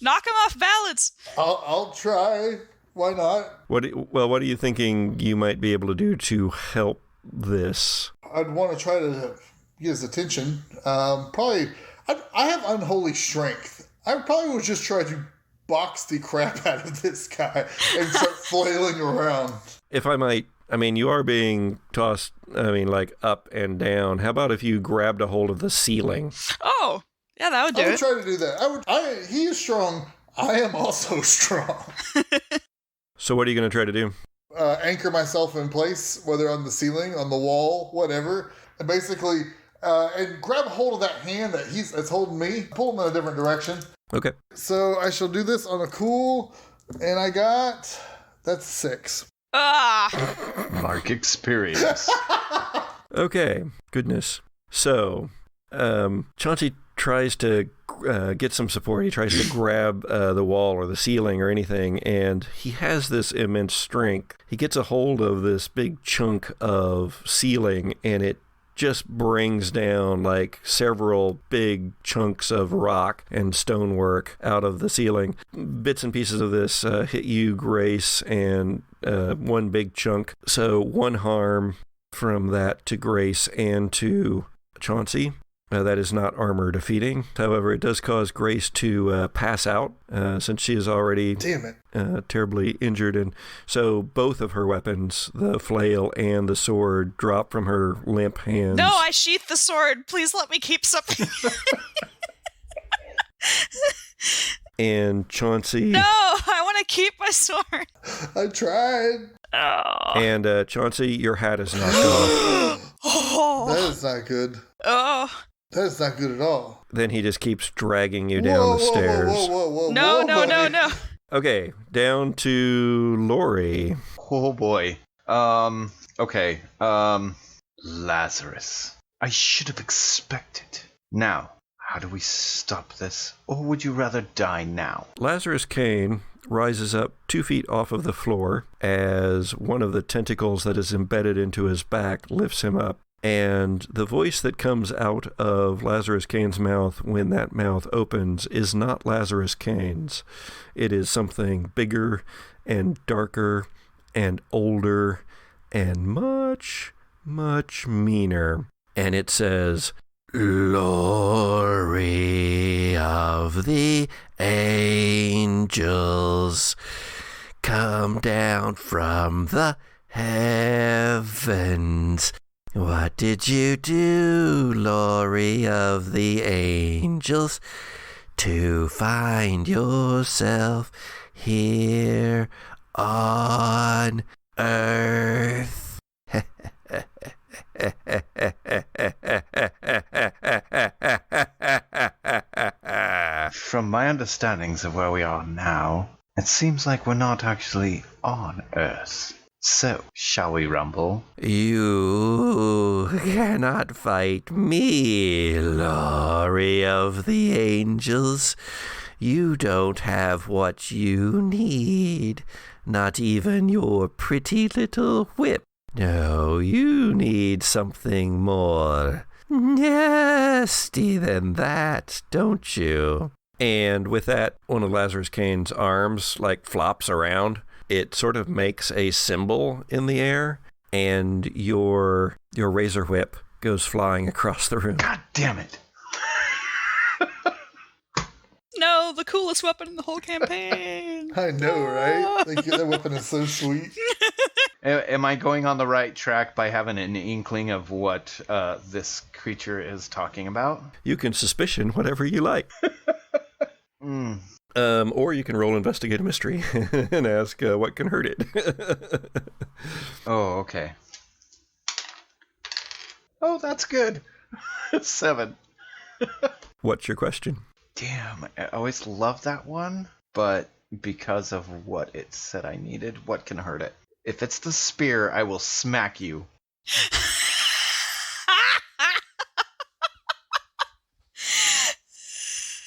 Speaker 2: Knock him off balance!
Speaker 3: I'll try. Why not?
Speaker 1: What are you thinking you might be able to do to help this?
Speaker 3: I'd want to try to get his attention. Probably, I have unholy strength. I probably would just try to box the crap out of this guy and start flailing around.
Speaker 1: If I might, you are being tossed, like up and down. How about if you grabbed a hold of the ceiling?
Speaker 2: Oh, yeah, that would do it.
Speaker 3: I would try to do that. He is strong. I am also strong.
Speaker 1: So what are you going to try to do?
Speaker 3: Anchor myself in place, whether on the ceiling, on the wall, whatever. And basically, and grab hold of that hand that's holding me, pull him in a different direction.
Speaker 1: Okay.
Speaker 3: So I shall do this on a cool, and that's 6.
Speaker 4: Mark experience.
Speaker 1: Okay, goodness. So, Chauncey tries to get some support. He tries to grab the wall or the ceiling or anything, and he has this immense strength. He gets a hold of this big chunk of ceiling, and it just brings down like several big chunks of rock and stonework out of the ceiling. Bits and pieces of this hit you, Grace, and one big chunk. So 1 harm from that to Grace and to Chauncey. That is not armor defeating. However, it does cause Grace to pass out since she is already terribly injured. And so both of her weapons, the flail and the sword, drop from her limp hands.
Speaker 2: No, I sheathed the sword. Please let me keep something.
Speaker 1: And Chauncey...
Speaker 2: No, I want to keep my sword.
Speaker 3: I tried.
Speaker 2: Oh.
Speaker 1: And Chauncey, your hat is knocked off.
Speaker 2: Oh.
Speaker 3: That is not good.
Speaker 2: Oh.
Speaker 3: That is not good at all.
Speaker 1: Then he just keeps dragging you down the stairs.
Speaker 3: Whoa,
Speaker 2: No.
Speaker 1: Okay, down to Lori.
Speaker 4: Oh boy. Okay. Lazarus. I should have expected. Now, how do we stop this? Or would you rather die now?
Speaker 1: Lazarus Caine rises up 2 feet off of the floor as one of the tentacles that is embedded into his back lifts him up. And the voice that comes out of Lazarus Caine's mouth when that mouth opens is not Lazarus Caine's. It is something bigger and darker and older and much, much meaner. And it says, "Glory of the angels, come down from the heavens. What did you do, glory of the angels, to find yourself here on earth?"
Speaker 4: From my understandings of where we are now, it seems like we're not actually on Earth. So, shall we rumble?
Speaker 1: You cannot fight me, Laurie of the Angels. You don't have what you need. Not even your pretty little whip. No, you need something more nasty than that, don't you? And with that, one of Lazarus Caine's arms, flops around. It sort of makes a symbol in the air, and your razor whip goes flying across the room.
Speaker 4: God damn it.
Speaker 2: No, the coolest weapon in the whole campaign.
Speaker 3: I know, right? That weapon is so sweet.
Speaker 4: Am I going on the right track by having an inkling of what this creature is talking about?
Speaker 1: You can suspicion whatever you like. Or you can roll Investigate a Mystery and ask what can hurt it.
Speaker 4: Oh, okay. Oh, that's good. 7.
Speaker 1: What's your question?
Speaker 4: Damn, I always loved that one, but because of what it said I needed, what can hurt it? If it's the spear, I will smack you.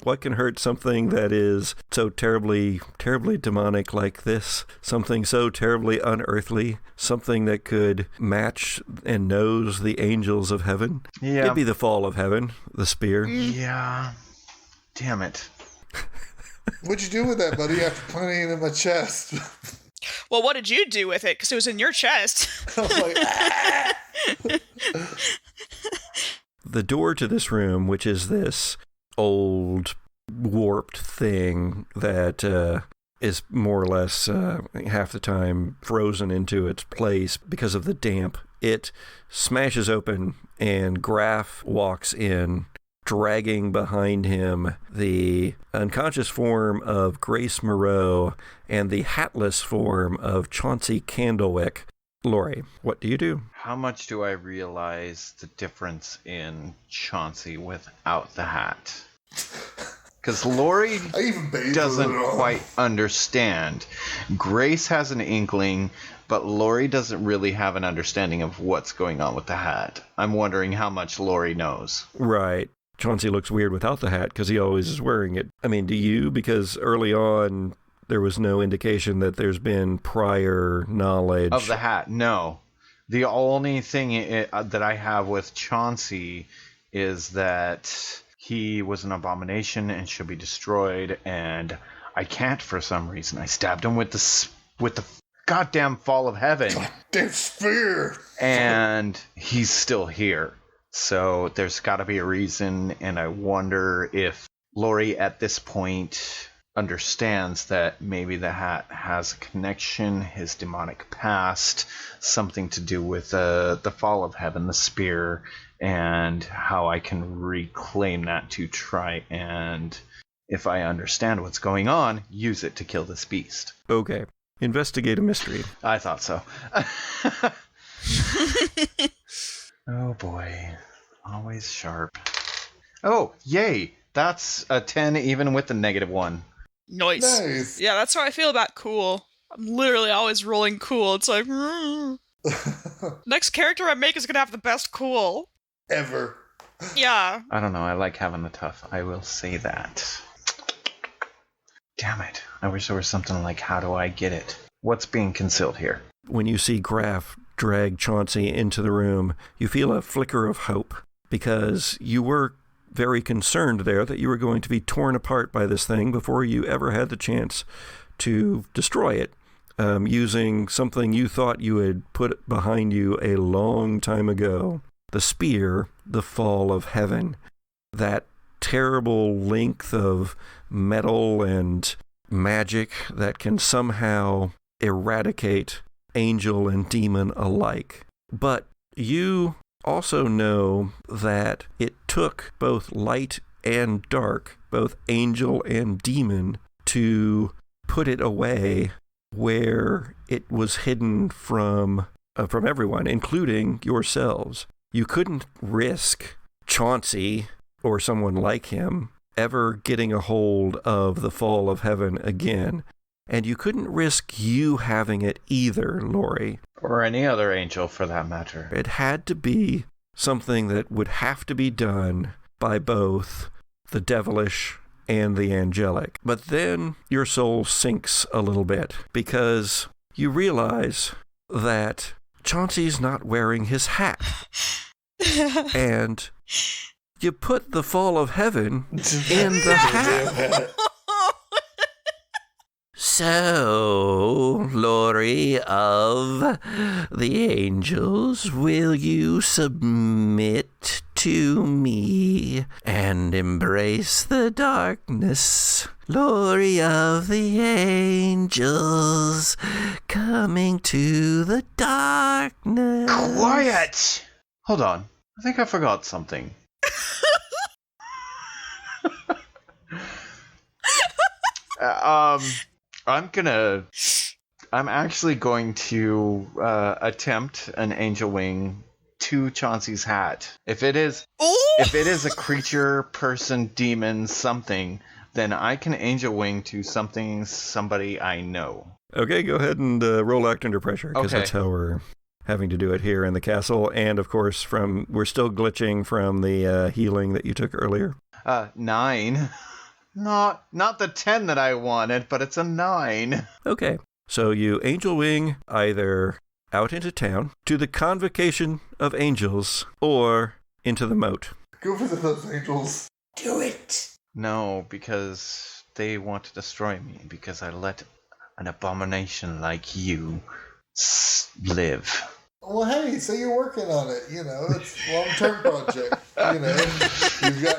Speaker 1: What can hurt something that is so terribly, terribly demonic like this? Something so terribly unearthly? Something that could match and nose the angels of heaven?
Speaker 4: Yeah.
Speaker 1: It'd be the fall of heaven, the spear.
Speaker 4: Yeah. Damn it.
Speaker 3: What'd you do with that, buddy, after putting it in my chest?
Speaker 2: Well, what did you do with it? Because it was in your chest.
Speaker 3: I'm like, ah!
Speaker 1: The door to this room, which is this old, warped thing that is more or less half the time frozen into its place because of the damp, it smashes open and Graf walks in, dragging behind him the unconscious form of Grace Moreau and the hatless form of Chauncey Candlewick. Laurie, what do you do?
Speaker 4: How much do I realize the difference in Chauncey without the hat? Because Laurie doesn't quite understand. Grace has an inkling, but Laurie doesn't really have an understanding of what's going on with the hat. I'm wondering how much Laurie knows.
Speaker 1: Right. Chauncey looks weird without the hat because he always is wearing it. I mean, do you? Because early on, there was no indication that there's been prior knowledge.
Speaker 4: Of the hat, no. The only thing that I have with Chauncey is that he was an abomination and should be destroyed, and I can't for some reason. I stabbed him with the goddamn fall of heaven.
Speaker 3: Goddamn spear!
Speaker 4: And he's still here. So there's got to be a reason, and I wonder if Laurie at this point understands that maybe the hat has a connection, his demonic past, something to do with the fall of heaven, the spear, and how I can reclaim that to try and, if I understand what's going on, use it to kill this beast.
Speaker 1: Okay. Investigate a mystery.
Speaker 4: I thought so. Oh boy. Always sharp. Oh, yay! That's a 10 even with the -1.
Speaker 2: Nice. Yeah, that's how I feel about cool. I'm literally always rolling cool. It's like, next character I make is going to have the best cool.
Speaker 3: Ever.
Speaker 2: Yeah.
Speaker 4: I don't know, I like having the tough. I will say that. Damn it. I wish there was something like, how do I get it? What's being concealed here?
Speaker 1: When you see Graf drag Chauncey into the room, you feel a flicker of hope because you were very concerned there that you were going to be torn apart by this thing before you ever had the chance to destroy it, using something you thought you had put behind you a long time ago. The spear, the fall of heaven, that terrible length of metal and magic that can somehow eradicate angel and demon alike. But you also know that it took both light and dark, both angel and demon, to put it away where it was hidden from everyone, including yourselves. You couldn't risk Chauncey or someone like him ever getting a hold of the fall of heaven again. And you couldn't risk you having it either, Laurie.
Speaker 4: Or any other angel, for that matter.
Speaker 1: It had to be something that would have to be done by both the devilish and the angelic. But then your soul sinks a little bit because you realize that Chauncey's not wearing his hat. And you put the fall of heaven in the hat. So, Lori of the angels, will you submit to me and embrace the darkness? Lori of the angels, coming to the darkness.
Speaker 4: Quiet! Hold on. I think I forgot something. I'm actually going to attempt an angel wing to Chauncey's hat. If it is a creature, person, demon, something, then I can angel wing to somebody I know.
Speaker 1: Okay, go ahead and roll act under pressure, because that's how we're having to do it here in the castle. And of course, we're still glitching from the healing that you took earlier.
Speaker 4: 9. Not the 10 that I wanted, but it's a 9.
Speaker 1: Okay, so you angel wing either out into town, to the convocation of angels, or into the moat.
Speaker 3: Go visit those angels.
Speaker 5: Do it.
Speaker 4: No, because they want to destroy me, because I let an abomination like you live.
Speaker 3: Well, hey, so you're working on it. You know, it's a long-term project. You know,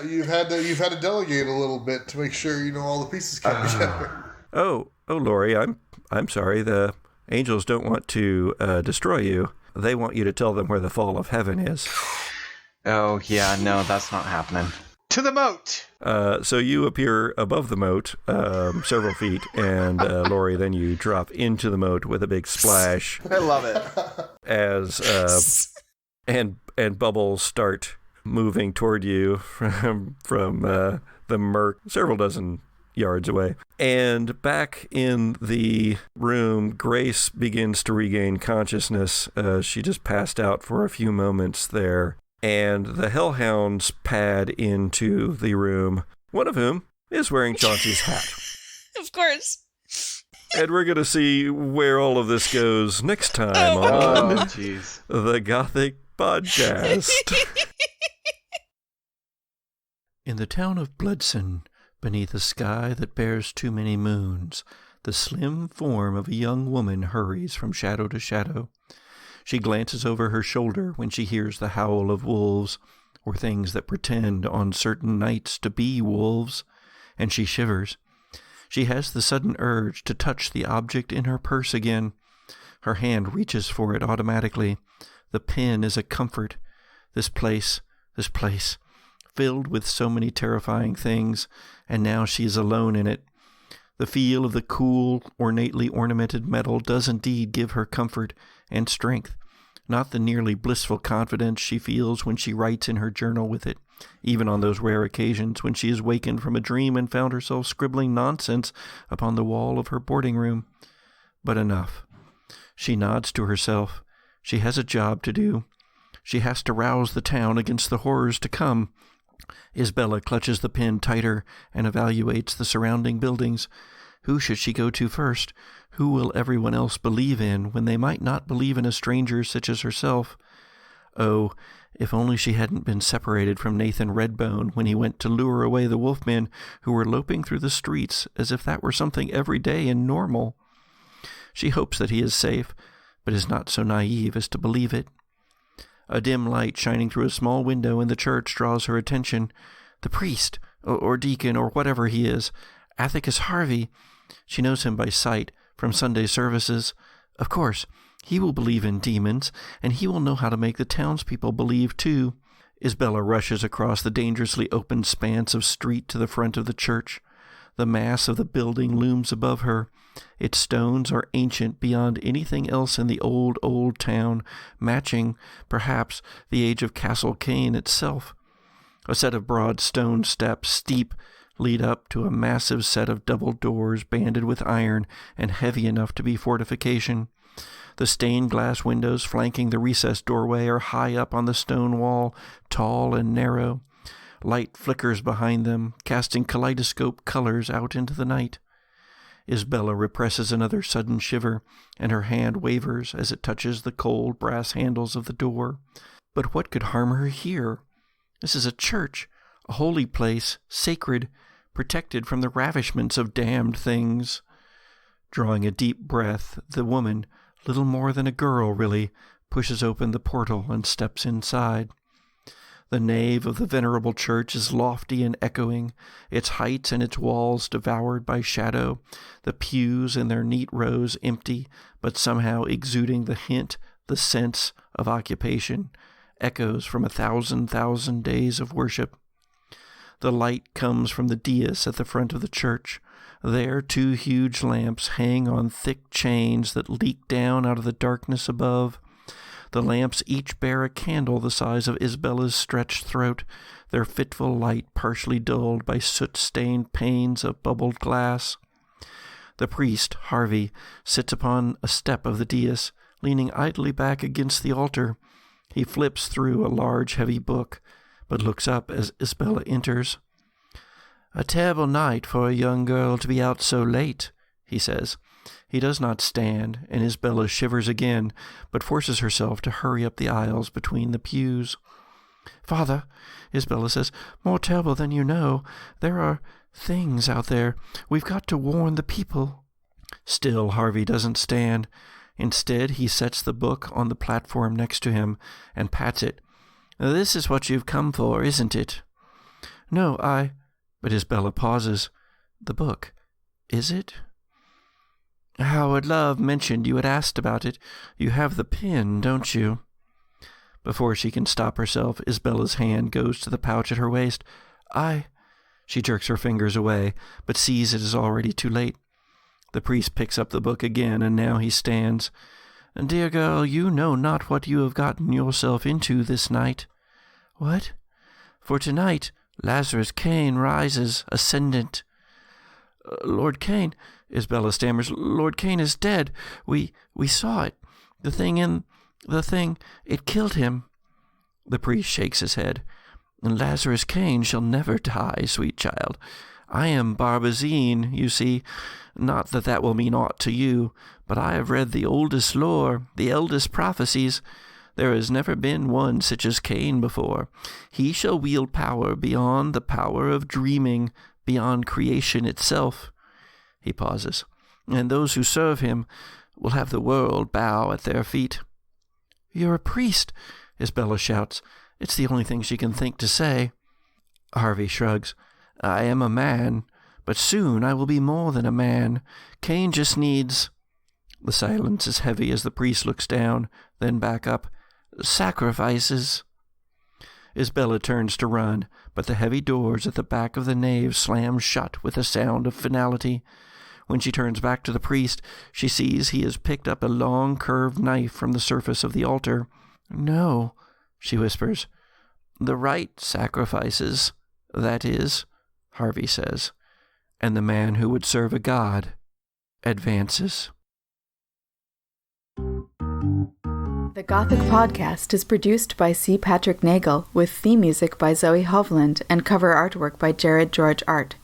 Speaker 3: you've had to delegate a little bit to make sure you know all the pieces come together.
Speaker 1: Oh, Lori, I'm sorry. The angels don't want to destroy you. They want you to tell them where the fall of heaven is.
Speaker 4: Oh yeah, no, that's not happening. To the moat.
Speaker 1: So you appear above the moat, several feet, and Lori, then you drop into the moat with a big splash.
Speaker 4: I love it.
Speaker 1: As and bubbles start moving toward you from the murk, several dozen yards away. And back in the room, Grace begins to regain consciousness. She just passed out for a few moments there. And the hellhounds pad into the room, one of whom is wearing Chauncey's hat.
Speaker 2: Of course.
Speaker 1: And we're going to see where all of this goes next time on the Gothic Podcast. In the town of Bloodson, beneath a sky that bears too many moons, the slim form of a young woman hurries from shadow to shadow. She glances over her shoulder when she hears the howl of wolves, or things that pretend on certain nights to be wolves, and she shivers. She has the sudden urge to touch the object in her purse again. Her hand reaches for it automatically. The pin is a comfort. This place, filled with so many terrifying things, and now she is alone in it. The feel of the cool, ornately ornamented metal does indeed give her comfort and strength, not the nearly blissful confidence she feels when she writes in her journal with it, even on those rare occasions when she has wakened from a dream and found herself scribbling nonsense upon the wall of her boarding room. But enough. She nods to herself. She has a job to do. She has to rouse the town against the horrors to come. Isabella clutches the pen tighter and evaluates the surrounding buildings. Who should she go to first? Who will everyone else believe in when they might not believe in a stranger such as herself? Oh, if only she hadn't been separated from Nathan Redbone when he went to lure away the wolfmen who were loping through the streets as if that were something everyday and normal. She hopes that he is safe, but is not so naive as to believe it. A dim light shining through a small window in the church draws her attention. The priest, or deacon, or whatever he is, Atticus Harvey. She knows him by sight from Sunday services. Of course, he will believe in demons, and he will know how to make the townspeople believe, too. Isabella rushes across the dangerously open expanse of street to the front of the church. The mass of the building looms above her. Its stones are ancient beyond anything else in the old town, matching, perhaps, the age of Castle Caine itself. A set of broad stone steps, steep, lead up to a massive set of double doors banded with iron and heavy enough to be fortification. The stained glass windows flanking the recessed doorway are high up on the stone wall, tall and narrow. Light flickers behind them, casting kaleidoscope colors out into the night. Isabella represses another sudden shiver, and her hand wavers as it touches the cold brass handles of the door. But what could harm her here? This is a church, a holy place, sacred, protected from the ravishments of damned things. Drawing a deep breath, the woman, little more than a girl really, pushes open the portal and steps inside. The nave of the venerable church is lofty and echoing, its heights and its walls devoured by shadow, the pews in their neat rows empty, but somehow exuding the sense of occupation, echoes from 1,000 days of worship. The light comes from the dais at the front of the church. There 2 huge lamps hang on thick chains that leak down out of the darkness above. The lamps each bear a candle the size of Isabella's stretched throat, their fitful light partially dulled by soot-stained panes of bubbled glass. The priest, Harvey, sits upon a step of the dais, leaning idly back against the altar. He flips through a large, heavy book, but looks up as Isabella enters. "A terrible night for a young girl to be out so late," he says. He does not stand, and Isabella shivers again, but forces herself to hurry up the aisles between the pews. "Father," Isabella says, "more terrible than you know. There are things out there. We've got to warn the people." Still, Harvey doesn't stand. Instead, he sets the book on the platform next to him and pats it. "This is what you've come for, isn't it?" "No, But Isabella pauses. "The book, is it?" "Howard Love mentioned you had asked about it. You have the pin, don't you?" Before she can stop herself, Isabella's hand goes to the pouch at her waist. She jerks her fingers away, but sees it is already too late. The priest picks up the book again, and now he stands. "Dear girl, you know not what you have gotten yourself into this night." "What?" "For tonight, Lazarus Caine rises, ascendant." "Lord Caine," Isabella stammers, "Lord Caine is dead. We saw it. The thing, it killed him." The priest shakes his head. "Lazarus Caine shall never die, sweet child. I am Barbazine, you see. Not that that will mean aught to you, but I have read the oldest lore, the eldest prophecies. There has never been one such as Caine before. He shall wield power beyond the power of dreaming, beyond creation itself." He pauses. "And those who serve him will have the world bow at their feet." "You're a priest," Isabella shouts. It's the only thing she can think to say. Harvey shrugs. "I am a man, but soon I will be more than a man. Caine just needs—" The silence is heavy as the priest looks down, then back up. "Sacrifices." Isabella turns to run, but the heavy doors at the back of the nave slam shut with a sound of finality. When she turns back to the priest, she sees he has picked up a long curved knife from the surface of the altar. "No," she whispers. "The right sacrifices, that is," Harvey says, and the man who would serve a god advances.
Speaker 5: The Gothic Podcast is produced by C. Patrick Nagel, with theme music by Zoe Hovland and cover artwork by Jared George Art.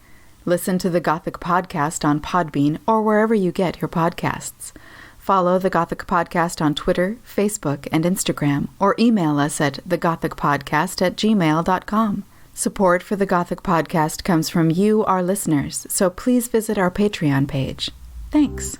Speaker 5: Listen to the Gothic Podcast on Podbean or wherever you get your podcasts. Follow the Gothic Podcast on Twitter, Facebook, and Instagram, or email us at thegothicpodcast@gmail.com. Support for the Gothic Podcast comes from you, our listeners, so please visit our Patreon page. Thanks.